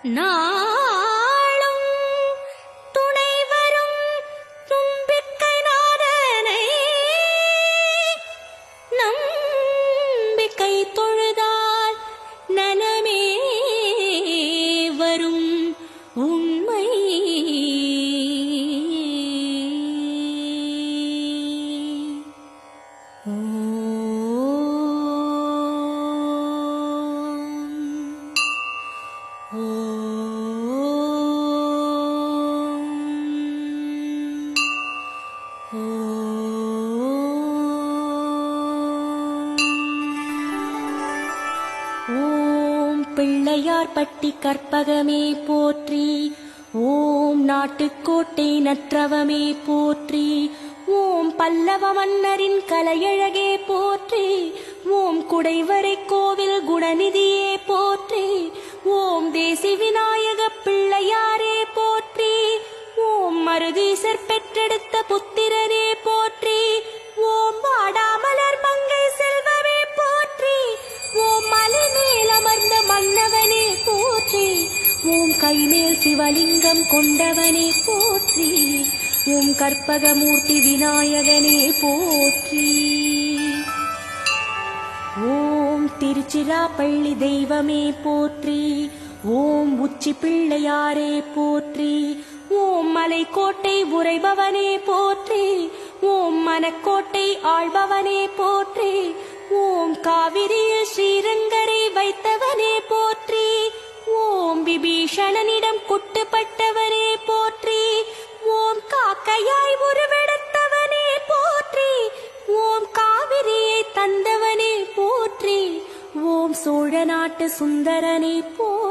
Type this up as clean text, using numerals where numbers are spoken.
நாளும் துணை வரும் தும்பிக்கை நாதனை நம்பிக்கை தொழுதால் நலமே வரும் உண்மை. ஓம் பிள்ளையார் பட்டி கற்பகமே போற்றி. ஓம் நாட்டுக்கோட்டை நற்றவமே போற்றி. ஓம் பல்லவ மன்னரின் கலையழகே போற்றி. ஓம் குடைவரை கோவில் குணநிதியே போற்றி. ஓம் தேசி விநாயக பிள்ளையாரே போற்றி. ஓம் மருதீசர் பெற்றெடுத்த புத்திரனே போற்றி. ஓம் வாடாமலர் மங்கை செல்வமே போற்றி. ஓம் மலை மேல் அமர்ந்த மன்னவனே போற்றி. ஓம் கைமேல் சிவலிங்கம் கொண்டவனே போற்றி. ஓம் கற்பகமூர்த்தி விநாயகனே போற்றி. ஓம் திருச்சிராப்பள்ளி தெய்வமே போற்றி. ஓம் உச்சி பிள்ளையாரே போற்றி. ஓம் மலைக்கோட்டை உரைபவனே போற்றி. ஓம் மனக்கோட்டை ஆள்பவனே போற்றி. ஓம் காவிரியில் ஸ்ரீரங்கரை வைத்தவனே போற்றி. ஓம் விபீஷணனிடம் குட்டுப்பட்டவனே போற்றி. ஓம் காக்கையாய் உருவெடுத்தவனே போற்றி. ஓம் காவிரியை தந்தவனே போற்றி. ஓம் சோழ நாட்டு சுந்தரனே போற்றி.